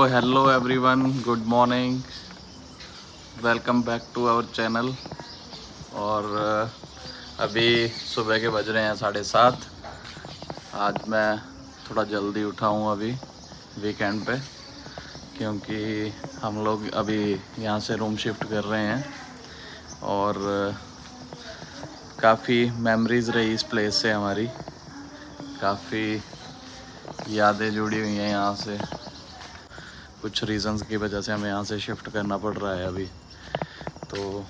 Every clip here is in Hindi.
Hello everyone, good morning, welcome back to our channel. और अभी सुबह के बज रहे हैं 7:30। आज मैं थोड़ा जल्दी उठा हूँ अभी वीकेंड पे, क्योंकि हम लोग अभी यहाँ से रूम शिफ्ट कर रहे हैं और काफ़ी मेमोरीज़ रही इस प्लेस से, हमारी काफ़ी यादें जुड़ी हुई हैं यहाँ से। कुछ रीज़न्स की वजह से हमें यहाँ से शिफ्ट करना पड़ रहा है अभी, तो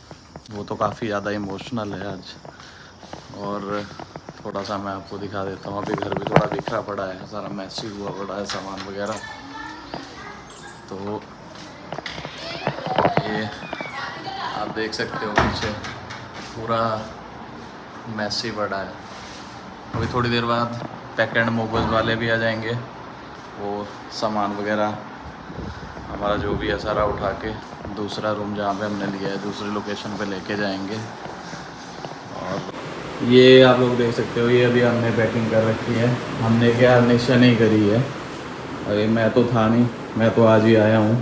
वो तो काफ़ी ज़्यादा इमोशनल है आज। और थोड़ा सा मैं आपको दिखा देता हूँ। अभी घर भी थोड़ा बिखरा पड़ा है, सारा मैसी हुआ पड़ा है सामान वगैरह। तो ये आप देख सकते हो पीछे पूरा मैसी पड़ा है। अभी थोड़ी देर बाद पैक एंड मूवर्स वाले भी आ जाएंगे, वो सामान वगैरह हमारा जो भी है सारा उठा के दूसरा रूम जहाँ पे हमने लिया है दूसरी लोकेशन पे लेके जाएंगे। और ये आप लोग देख सकते हो, ये अभी हमने पैकिंग कर रखी है। हमने क्या निशा नहीं करी है, अरे मैं तो था नहीं, मैं तो आज ही आया हूँ।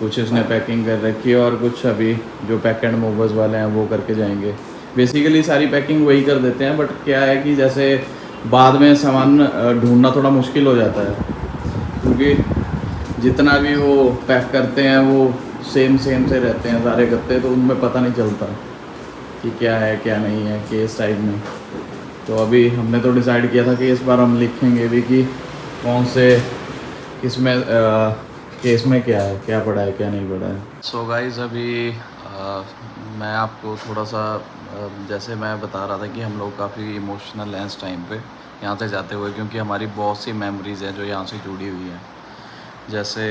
कुछ इसने पैकिंग कर रखी है और कुछ अभी जो पैक एंड मूवर्स वाले हैं वो करके जाएंगे। बेसिकली सारी पैकिंग वही कर देते हैं, बट क्या है कि जैसे बाद में सामान ढूंढना थोड़ा मुश्किल हो जाता है, क्योंकि जितना भी वो पैक करते हैं वो सेम से रहते हैं सारे गत्ते, तो उनमें पता नहीं चलता कि क्या है क्या नहीं है केस टाइप में। तो अभी हमने तो डिसाइड किया था कि इस बार हम लिखेंगे भी कि कौन से किस में केस में क्या है, क्या पड़ा है क्या नहीं पड़ा है। सो गाइस, अभी मैं आपको थोड़ा सा जैसे मैं बता रहा था कि हम लोग काफ़ी इमोशनल हैं इस टाइम पे यहाँ से जाते हुए, क्योंकि हमारी बहुत सी मेमोरीज़ हैं जो यहाँ से जुड़ी हुई हैं। जैसे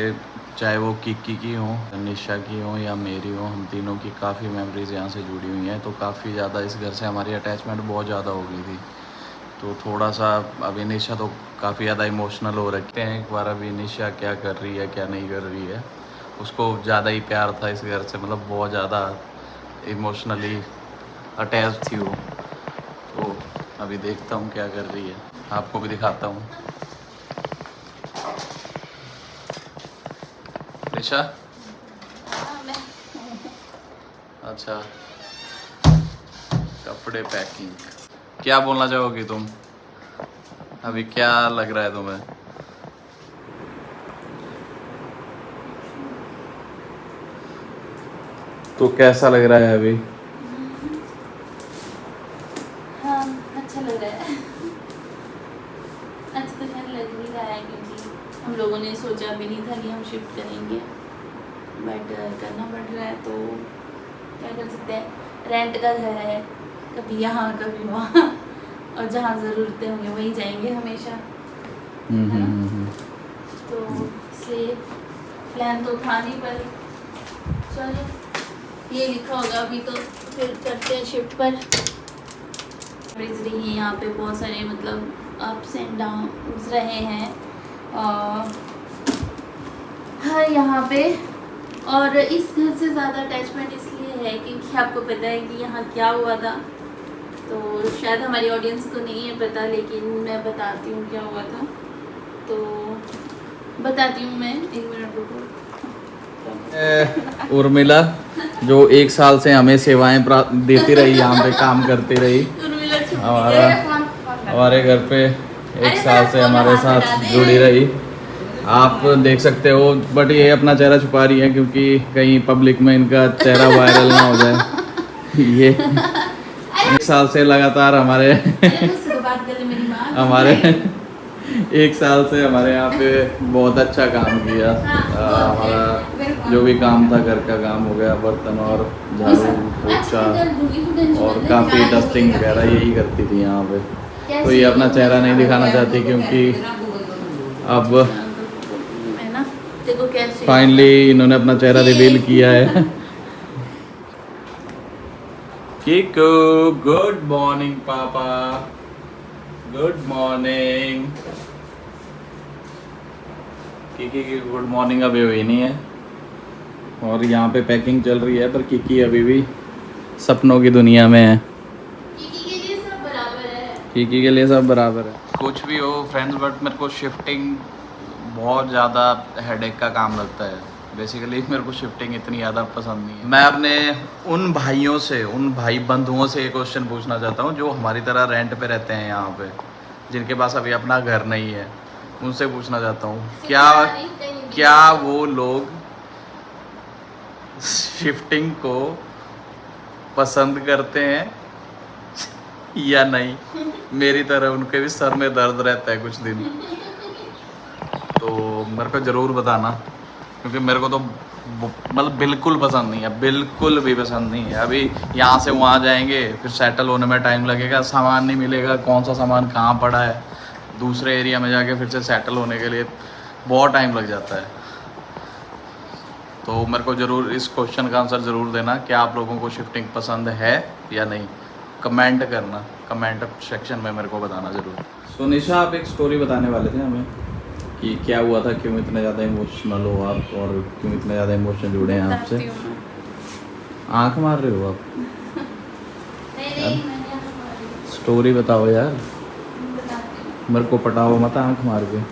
चाहे वो किक्की की हो, निशा की हो या मेरी हो, हम तीनों की काफ़ी मेमोरीज़ यहाँ से जुड़ी हुई हैं। तो काफ़ी ज़्यादा इस घर से हमारी अटैचमेंट बहुत ज़्यादा हो गई थी। तो थोड़ा सा अभी निशा तो काफ़ी ज़्यादा इमोशनल हो रखते हैं। एक बार अभी निशा क्या कर रही है क्या नहीं कर रही है, उसको ज़्यादा ही प्यार था इस घर से, मतलब बहुत ज़्यादा इमोशनली अटैच थी वो। तो अभी देखता हूँ क्या कर रही है, आपको भी दिखाता हूँ। निशा, अच्छा, कपड़े पैकिंग, क्या बोलना चाहोगी तुम? अभी क्या लग रहा है तुम्हें? तो कैसा लग रहा है अभी? हाँ, अच्छा लग रहा है। अच्छा तो खैर लग नहीं रहा है, क्योंकि हम लोगों ने सोचा भी नहीं था कि हम शिफ्ट करेंगे, बट करना पड़ रहा है। तो क्या कर सकते हैं, रेंट का घर है, कभी यहाँ कभी वहाँ, और जहाँ ज़रूरतें होंगी वहीं जाएंगे हमेशा, है ना? तो इसलिए प्लान तो था नहीं, पर चलो ये लिखा होगा अभी, तो फिर करते हैं शिफ्ट पर। रही है यहाँ पे बहुत सारे, मतलब अप्स एंड डाउन्स रहे हैं हर यहाँ पे। और इस घर से ज़्यादा अटैचमेंट इसलिए है क्योंकि आपको पता है कि यहाँ क्या हुआ था। तो शायद हमारी ऑडियंस को नहीं है पता, लेकिन मैं बताती हूँ क्या हुआ था। तो बताती हूँ मैं, 1 मिनट रुको। उर्मिला जो 1 साल से हमें सेवाएं देती रही, यहाँ पे काम करती रही, हमारे घर पे 1 साल से हमारे साथ जुड़ी रही। आप देख सकते हो, बट ये अपना चेहरा छुपा रही है क्योंकि कहीं पब्लिक में इनका चेहरा वायरल ना हो जाए। ये 1 साल से लगातार हमारे 1 साल से हमारे यहाँ पे बहुत अच्छा काम किया। हमारा जो भी काम था, घर का काम हो गया, बर्तन और झाड़ू पोछा और काफ़ी डस्टिंग वगैरह यही करती थी यहाँ पे। तो ये अपना चेहरा नहीं दिखाना चाहती, क्योंकि अब फाइनली इन्होंने अपना चेहरा रिवील किया है। किको, गुड मॉर्निंग पापा, गुड मॉर्निंग। किकी की गुड मॉर्निंग अभी हुई नहीं है, और यहाँ पे पैकिंग चल रही है, पर किकी अभी भी सपनों की दुनिया में है। किकी के लिए सब बराबर है। किकी के लिए सब बराबर है, कुछ भी हो फ्रेंड्स, बट मेरे को शिफ्टिंग बहुत ज़्यादा हेडेक का काम लगता है। बेसिकली मेरे को शिफ्टिंग इतनी ज़्यादा पसंद नहीं है। मैं अपने उन भाइयों से, उन भाई बंधुओं से एक क्वेश्चन पूछना चाहता हूँ जो हमारी तरह रेंट पे रहते हैं यहाँ पे, जिनके पास अभी अपना घर नहीं है। उनसे पूछना चाहता हूँ क्या वो लोग शिफ्टिंग को पसंद करते हैं या नहीं। मेरी तरह उनके भी सर में दर्द रहता है कुछ दिन, तो मेरे को ज़रूर बताना, क्योंकि मेरे को तो मतलब बिल्कुल पसंद नहीं है, बिल्कुल भी पसंद नहीं है। अभी यहाँ से वहाँ जाएंगे, फिर सेटल होने में टाइम लगेगा, सामान नहीं मिलेगा, कौन सा सामान कहाँ पड़ा है, दूसरे एरिया में जाके फिर से सेटल होने के लिए बहुत टाइम लग जाता है। तो मेरे को ज़रूर इस क्वेश्चन का आंसर ज़रूर देना, क्या आप लोगों को शिफ्टिंग पसंद है या नहीं। कमेंट करना, कमेंट सेक्शन में मेरे को बताना ज़रूर। सो निशा, आप एक स्टोरी बताने वाले थे हमें कि क्या हुआ था, क्यों इतने ज़्यादा इमोशनल हो आप और क्यों इतने ज़्यादा इमोशन जुड़े हैं आपसे। आँख मार रहे हो आप? स्टोरी बताओ यार, मेरे को पटाओ मत आँख मार के।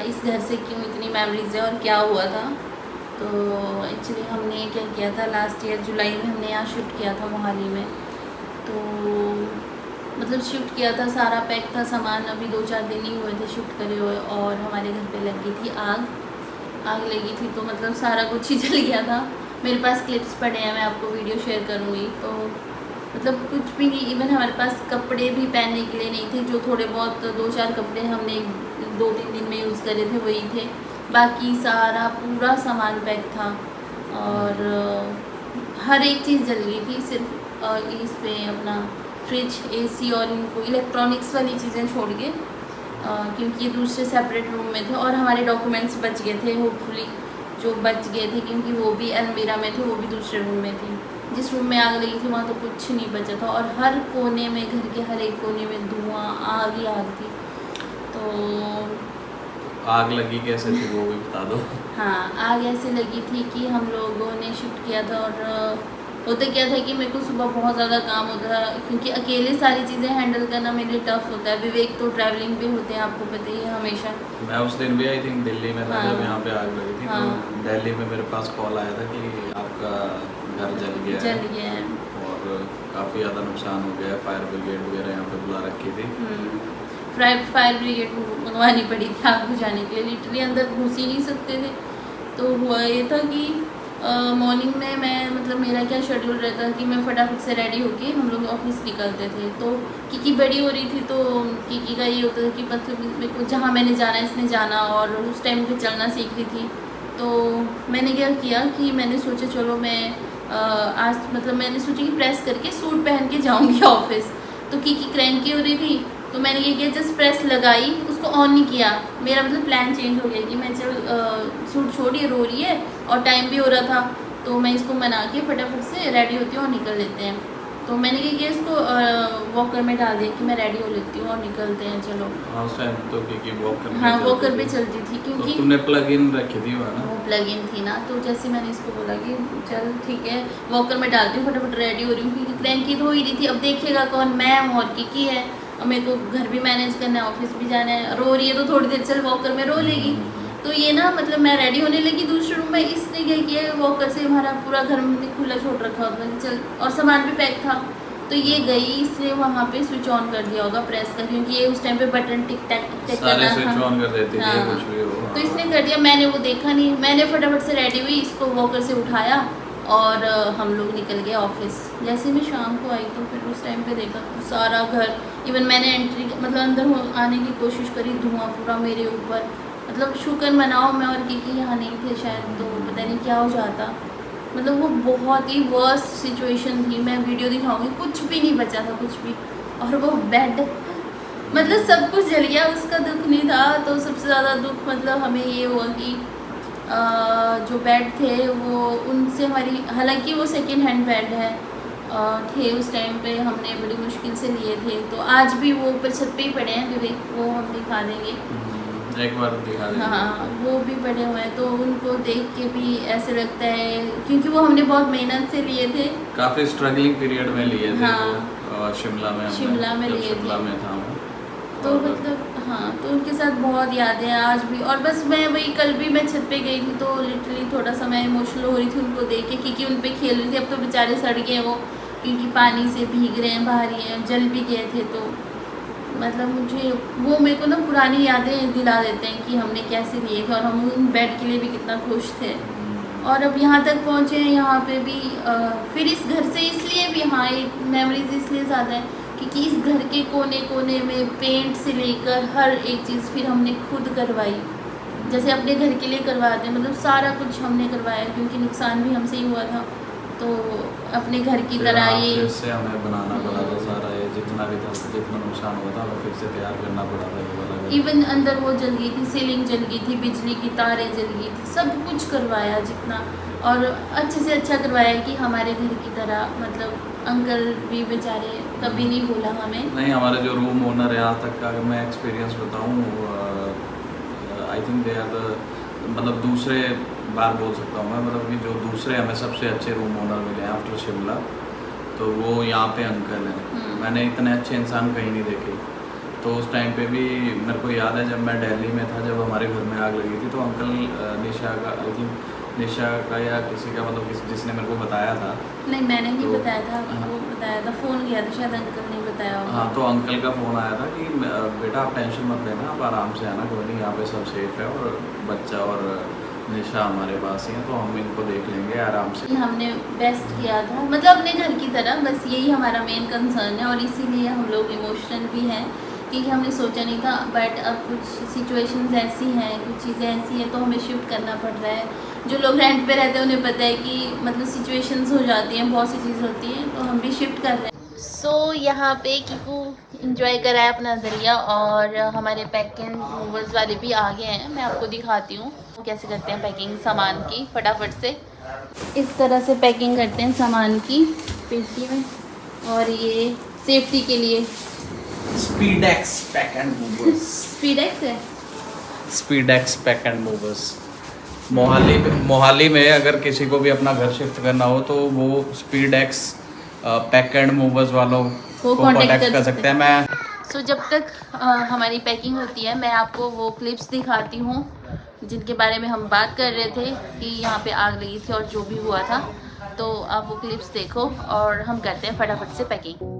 इस घर से क्यों इतनी मेमोरीज है और क्या हुआ था। तो एक्चुअली हमने क्या किया था, लास्ट ईयर जुलाई में हमने यहाँ शिफ्ट किया था मोहाली में। तो मतलब शिफ्ट किया था, सारा पैक था सामान, अभी 2-4 दिन ही हुए थे शिफ्ट करे हुए, और हमारे घर पे लग गई थी आग लगी थी। तो मतलब सारा कुछ ही जल गया था। मेरे पास क्लिप्स पड़े हैं, मैं आपको वीडियो शेयर करूँगी। तो मतलब कुछ भी नहीं, इवन हमारे पास कपड़े भी पहनने के लिए नहीं थे। जो थोड़े बहुत 2-4 कपड़े हमने 2-3 दिन में यूज़ करे थे वही थे, बाकी सारा पूरा सामान पैक था। और हर एक चीज़ जल गई थी, सिर्फ इस पे अपना फ्रिज, एसी और इनको इलेक्ट्रॉनिक्स वाली चीज़ें छोड़ के, क्योंकि ये दूसरे सेपरेट रूम में थे। और हमारे डॉक्यूमेंट्स बच गए थे, होपफुली जो बच गए थे, क्योंकि वो भी अलमीरा में थे, वो भी दूसरे रूम में थे। जिस रूम में आग लगी थी वहाँ तो कुछ नहीं बचा था, और हर कोने में, घर के हर एक कोने में धुआं, आग ही आग थी। तो आग लगी कैसे थी वो भी बता दो। हाँ, आग ऐसे लगी थी कि हम लोगों ने शिफ्ट किया था, और होता क्या था कि मेरे को सुबह बहुत ज़्यादा काम होता था, क्योंकि अकेले सारी चीज़ें हैंडल करना मेरे लिए टफ होता है। विवेक तो ट्रैवलिंग पे होते हैं, आपको पता ही है हमेशा। मैं उस दिन भी आई थिंक दिल्ली में था, जब यहाँ पे आग लगी थी। हाँ। तो दिल्ली में मेरे पास कॉल आया था कि आपका घर जल गया है और काफ़ी ज़्यादा नुकसान हो गया है, फायर ब्रिगेड वगैरह यहाँ पे बुला रखी थी। फायर ब्रिगेड मंगवानी पड़ी थी आग बुझाने के लिए, लिटरली अंदर घुस ही नहीं सकते थे। तो हुआ ये था कि मॉर्निंग में मैं, मतलब मेरा क्या शेड्यूल रहता कि मैं फटाफट से रेडी होके हम लोग ऑफिस निकलते थे। तो किकी बड़ी हो रही थी, तो किकी का ये होता था कि मतलब मेरे को जहाँ मैंने जाना है इसने जाना, और उस टाइम पे चलना सीख रही थी। तो मैंने क्या किया कि मैंने सोचा चलो मैं आज, मतलब मैंने सोचा कि प्रेस करके सूट पहन के जाऊँगी ऑफिस। तो किकी क्रैंकी हो रही थी, तो मैंने ये किया, जस्ट प्रेस लगाई, उसको ऑन नहीं किया। मेरा मतलब प्लान चेंज हो गया कि मैं चल सूट छोड़िए, रो रही है और टाइम भी हो रहा था, तो मैं इसको मना के फटाफट से रेडी होती हूँ और निकल लेते हैं। तो मैंने ये किया, इसको वॉकर में डाल दिया कि मैं रेडी हो लेती हूँ और निकलते हैं, चलो। हाँ, उस टाइम तो क्योंकि वॉकर, हाँ, वॉकर पे चलती थी, क्योंकि तो तुमने प्लग इन रखी थी वहाँ ना? वो प्लग इन थी ना। तो जैसे मैंने इसको बोला कि चल ठीक है, वॉकर में डालती हूँ, फटाफट रेडी हो रही हूँ, क्योंकि क्रैंकी तो हो ही रही थी। अब देखिएगा कौन, मैं हूँ और किकी है, और मेरे को घर भी मैनेज करना है, ऑफिस भी जाना है। रो रही है तो थोड़ी देर चल वॉकर में रो लेगी। तो ये ना, मतलब मैं रेडी होने लगी दूसरे रूम में, इसने क्या किया, वॉकर से हमारा पूरा घर में खुला छोड़ रखा होता है, चल, और सामान भी पैक था। तो ये गई, इसने वहाँ पे स्विच ऑन कर दिया होगा प्रेस कर, क्योंकि ये उस टाइम पे बटन टिक टैक सारे स्विच ऑन कर देती थी, हाँ। कुछ भी हो। तो इसने कर दिया, मैंने वो देखा नहीं। मैंने फटाफट से रेडी हुई, इसको वॉकर से उठाया और हम लोग निकल गए ऑफिस। जैसे मैं शाम को आई तो फिर उस टाइम पे देखा सारा घर, इवन मैंने एंट्री, मतलब अंदर आने की कोशिश करी, धुआं पूरा मेरे ऊपर। मतलब शुक्र मनाओ मैं और किकी यहाँ नहीं थे शायद, तो पता नहीं क्या हो जाता। मतलब वो बहुत ही वर्स्ट सिचुएशन थी, मैं वीडियो दिखाऊंगी, कुछ भी नहीं बचा था, कुछ भी। और वो बेड, मतलब सब कुछ जल गया, उसका दुख नहीं था। तो सबसे ज़्यादा दुख मतलब हमें ये हुआ कि जो बेड थे वो, उनसे हमारी, हालांकि वो सेकेंड हैंड बेड है, थे उस टाइम पे, हमने बड़ी मुश्किल से लिए थे। तो आज भी वो ऊपर छत पे ही पड़े हैं, विवेक वो हम दिखा देंगे, एक बार दिखा देंगे। हाँ, वो भी पड़े हुए हैं। तो उनको देख के भी ऐसे लगता है, क्योंकि वो हमने बहुत मेहनत से लिए थे, काफ़ी स्ट्रगलिंग पीरियड में लिए थे। हाँ, वो शिमला में शिमला में लिए थे। शिमला में था वो, तो मतलब हाँ, तो उनके साथ बहुत यादें हैं आज भी। और बस मैं वही, कल भी मैं छत पे गई थी तो लिटरली थोड़ा सा मैं इमोशनल हो रही थी उनको देख के, क्योंकि उन पे खेल रही थी। अब तो बेचारे सड़ गए वो, क्योंकि पानी से भीग रहे हैं, बाहर ही हैं, जल भी गए थे। तो मतलब मुझे वो, मेरे को ना पुरानी यादें दिला देते हैं कि हमने कैसे लिए थे, और हम उन बेड के लिए भी कितना खुश थे। और अब यहाँ तक पहुँचे हैं, यहाँ पे भी फिर इस घर से इसलिए भी हाँ एक मेमोरीज इसलिए ज़्यादा है क्योंकि इस घर के कोने कोने में पेंट से लेकर हर एक चीज़ फिर हमने खुद करवाई, जैसे अपने घर के लिए करवाते हैं, मतलब सारा कुछ हमने करवाया, क्योंकि नुकसान भी हमसे ही हुआ था। तो अपने घर की तरह ये फिर से हमें बनाना पड़ा था सारा, ये जितना भी था, जितना नुकसान हुआ था हमें फिर से तैयार करना पड़ा था ये वाला घर। इवन अंदर वो जल गई थी, सीलिंग जल गई थी, बिजली की तारें जल गई थी, सब कुछ करवाया जितना, और अच्छे से अच्छा करवाया कि हमारे घर की तरह। मतलब अंकल भी बेचारे कभी नहीं बोला हमें। नहीं, हमारे जो रूम ओनर है आज तक का, अगर मैं एक्सपीरियंस बताऊँ, I think they are the, मतलब दूसरे बार बोल सकता हूँ मैं, मतलब कि जो दूसरे हमें सबसे अच्छे रूम ओनर मिले हैं आफ्टर शिमला, तो वो यहाँ पे अंकल हैं। मैंने इतने अच्छे इंसान कहीं नहीं देखे। तो उस टाइम पे भी मेरे को याद है, जब मैं दिल्ली में था, जब हमारे घर में आग लगी थी, तो अंकल निशा का, आई थिंक निशा का या किसी का, मतलब जिसने मेरे को बताया था। नहीं, मैंने नहीं तो बताया था, हाँ। वो बताया था, फ़ोन किया था शायद, अंकल ने बताया होगा। हाँ, तो अंकल का फ़ोन आया था कि बेटा आप टेंशन मत लेना, आप आराम से आना, कोई नहीं, यहाँ पे सब सेफ है, और बच्चा और निशा हमारे पास ही हैं, तो हम इनको देख लेंगे आराम से। हमने बेस्ट किया था, मतलब अपने घर की तरह, बस यही हमारा मेन कंसर्न है, और इसीलिए हम लोग इमोशनल भी हैं, क्योंकि हमने सोचा नहीं था। बट अब कुछ सिचुएशंस ऐसी हैं, कुछ चीज़ें ऐसी हैं, तो हमें शिफ्ट करना पड़ रहा है। जो लोग रेंट पे रहते हैं उन्हें पता है कि मतलब सिचुएशंस हो जाती हैं, बहुत सी चीज़ होती हैं, तो हम भी शिफ्ट कर रहे हैं। सो यहाँ पे कीकू इंजॉय करा है अपना दरिया, और हमारे पैक एंड मूवर्स वाले भी आ गए हैं। मैं आपको दिखाती हूँ कैसे करते हैं पैकिंग सामान की। फटाफट से इस तरह से पैकिंग करते हैं सामान की पेटी में, और ये सेफ्टी के लिए स्पीडेक्स पैक एंड मूवर्स। स्पीडेक्स है। स्पीडेक्स पैक एंड मूवर्स मोहाली में अगर किसी को भी अपना घर शिफ्ट करना हो, तो वो स्पीडेक्स पैक एंड मूवर्स वालों को कॉन्टेक्ट कर सकते हैं। मैं सो जब तक हमारी पैकिंग होती है, मैं आपको वो क्लिप्स दिखाती हूँ जिनके बारे में हम बात कर रहे थे कि यहाँ पे आग लगी थी और जो भी हुआ था। तो आप वो क्लिप्स देखो, और हम करते हैं फटाफट से पैकिंग।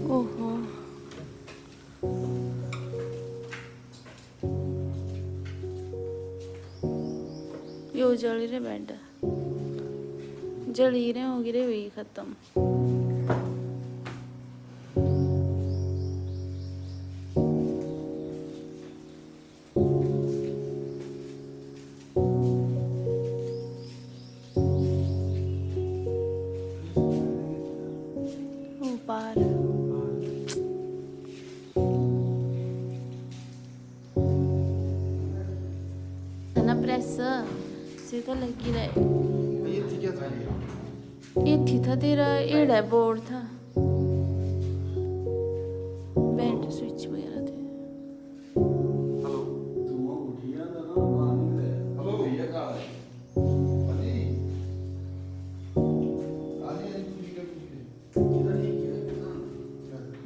ओहो, यो जल रहे बेड, जल ही रहे हो गिरे हुई खत्म। ऊपर ना प्रेस से तो लगी रहे। ये थी था तेरा एड़ा बोर्ड था, बैंड स्विच वगैरह थे।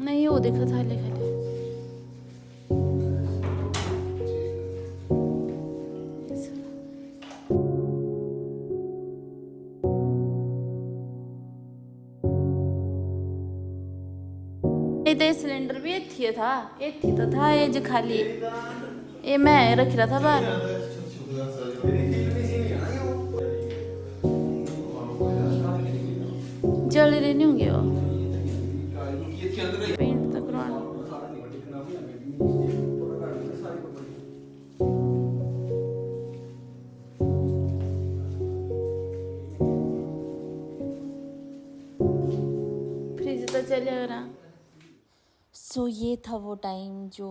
नहीं, वो देखा था ले खाली। ये सिलेंडर भी इत्थी था, इत्थी तो था ये जो खाली, ये मैं रख रहा था बाहर। जल रहे नहीं होंगे वो, पेंट तक करवाना। फ्रिज तो चलेगा। सो ये था वो टाइम जो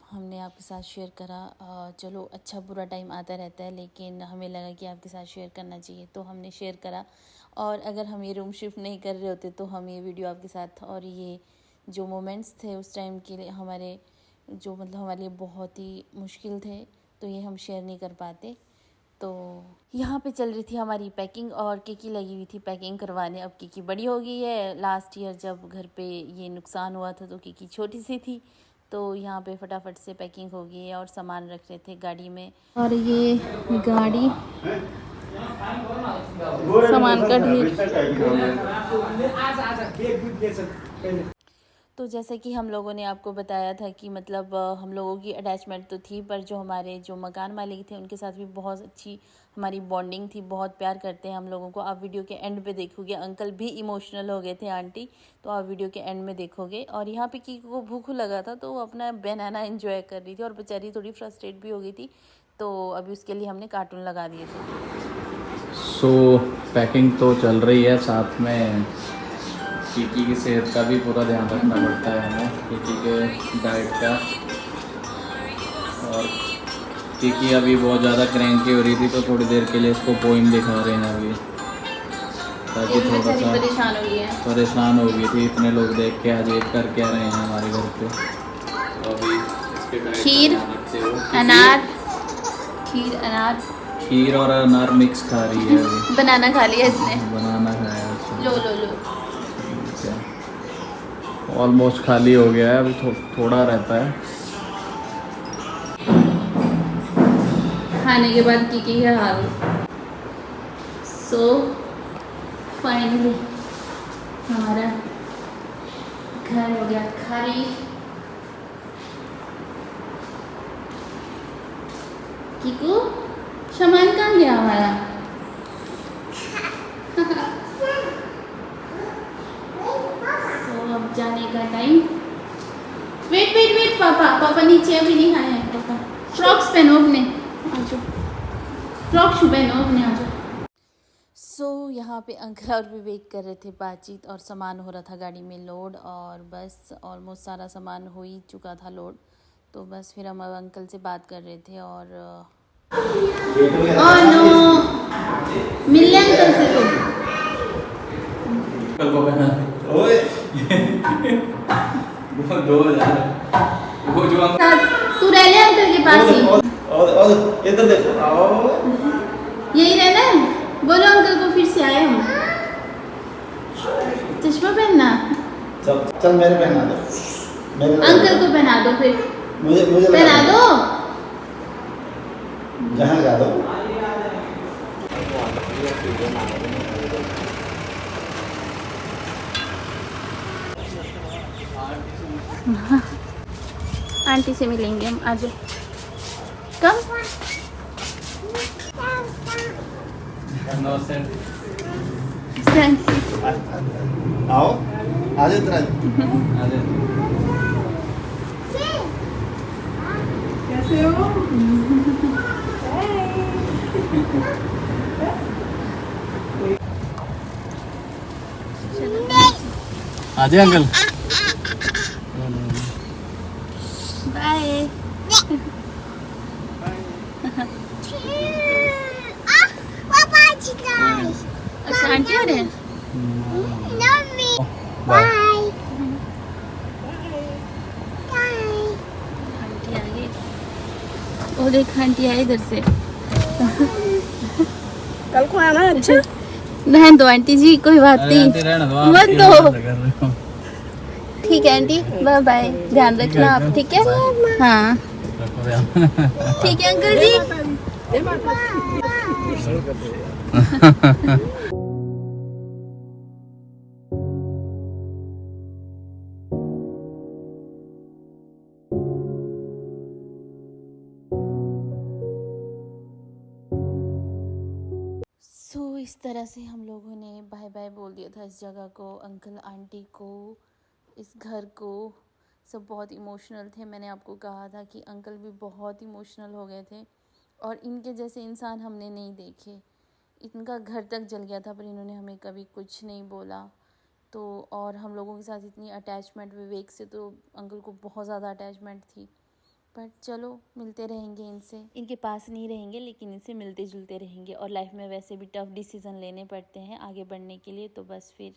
हमने आपके साथ शेयर करा। चलो अच्छा बुरा टाइम आता रहता है, लेकिन हमें लगा कि आपके साथ शेयर करना चाहिए, तो हमने शेयर करा। और अगर हम ये रूम शिफ्ट नहीं कर रहे होते तो हम ये वीडियो आपके साथ, और ये जो मोमेंट्स थे उस टाइम के लिए हमारे, जो मतलब हमारे लिए बहुत ही मुश्किल थे, तो ये हम शेयर नहीं कर पाते। तो यहाँ पे चल रही थी हमारी पैकिंग और किकी लगी हुई थी पैकिंग करवाने। अब किकी बड़ी हो गई है। लास्ट ईयर जब घर पे ये नुकसान हुआ था तो किकी छोटी सी थी, तो यहाँ पे फटाफट से पैकिंग हो गई है और सामान रख रहे थे गाड़ी में। और ये गाड़ी सामान का ढेर। तो जैसे कि हम लोगों ने आपको बताया था कि मतलब हम लोगों की अटैचमेंट तो थी, पर जो हमारे जो मकान मालिक थे उनके साथ भी बहुत अच्छी हमारी बॉन्डिंग थी, बहुत प्यार करते हैं हम लोगों को। आप वीडियो के एंड पे देखोगे, अंकल भी इमोशनल हो गए थे, आंटी, तो आप वीडियो के एंड में देखोगे। और यहाँ पे की को भूख लगा था तो वो अपना बनाना एंजॉय कर रही थी और बेचारी थोड़ी फ्रस्ट्रेट भी हो गई थी, तो अभी उसके लिए हमने कार्टून लगा दिए थे। सो पैकिंग तो चल रही है, साथ में किकी की सेहत का भी पूरा ध्यान रखना पड़ता है हमें, किकी के डाइट का। और किकी अभी बहुत ज़्यादा क्रैंकी हो रही थी तो थोड़ी देर के लिए इसको पोइम दिखा रहे हैं अभी, ताकि थोड़ा सा परेशान हो गई थी। इतने लोग देख के आज एक कर क्या रहे हैं हमारे घर पे। तो अभी इसके डाइट खीर अनार, खीर अनार, खीर और अनार मिक्स खा रही है अभी। बनाना खा लिया इसने, बनाना खाया उसने। लो लो लो। ऑलमोस्ट खाली हो गया है, अभी थोड़ा रहता है। खाने के बाद की है हाल। सो फाइनली हमारा घर हो गया खाली। कीकू सामान कहाँ गया हमारा? तो अब जाने का टाइम। वेट वेट वेट पापा, पापा नीचे अभी नहीं आए हैं। पापा फ्रॉक्स पहनो अपने, आ जाओ, फ्रॉक शू पहनो अपने, आ जाओ। सो यहाँ पे अंकल और विवेक कर रहे थे बातचीत और सामान हो रहा था गाड़ी में लोड, और बस ऑलमोस्ट सारा सामान हो ही चुका था लोड। तो बस फिर हम अब अंकल से बात कर रहे थे और नो मिल अंकल से। तो अंकल को कहना ओए वो 2000 वो जो तू रह ले अंकल के पास ही, और इधर देखो आओ, यही रहना है। बोलो अंकल को फिर से आए हम। चश्मा पहनना, चल चल मेरे पहना दो, मेरे अंकल को पहना दो, फिर मुझे पहना दो, जहाँ लगा दो। आंटी से मिलेंगे हम, आ जाओ। कम आओ आ जाओ इधर कैसे हो? आ जाए अंकल। बाय। अच्छा आंटी आ रहे हैं। बाय। आंटी आ गई, वो देख आंटी आई इधर से। कल को आना। अच्छा रहने दो आंटी जी, कोई बात नहीं, मत दो। ठीक है आंटी, बाय बाय, ध्यान रखना आप, ठीक है? हाँ ठीक है अंकल जी। सो इस तरह से हम लोगों ने बाय बाय बोल दिया था इस जगह को, अंकल आंटी को, इस घर को। सब बहुत इमोशनल थे। मैंने आपको कहा था कि अंकल भी बहुत इमोशनल हो गए थे, और इनके जैसे इंसान हमने नहीं देखे। इनका घर तक जल गया था पर इन्होंने हमें कभी कुछ नहीं बोला। तो और हम लोगों के साथ इतनी अटैचमेंट, विवेक से तो अंकल को बहुत ज़्यादा अटैचमेंट थी। बट चलो मिलते रहेंगे इनसे, इनके पास नहीं रहेंगे लेकिन इनसे मिलते जुलते रहेंगे। और लाइफ में वैसे भी टफ़ डिसीज़न लेने पड़ते हैं आगे बढ़ने के लिए, तो बस फिर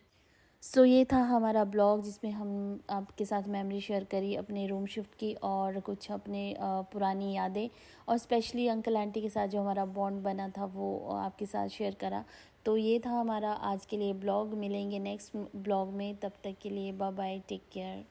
सो ये था हमारा ब्लॉग जिसमें हम आपके साथ मेमोरी शेयर करी अपने रूम शिफ्ट की और कुछ अपने पुरानी यादें और स्पेशली अंकल आंटी के साथ जो हमारा बॉन्ड बना था वो आपके साथ शेयर करा। तो ये था हमारा आज के लिए ब्लॉग। मिलेंगे नेक्स्ट ब्लॉग में, तब तक के लिए बाय बाय, टेक केयर।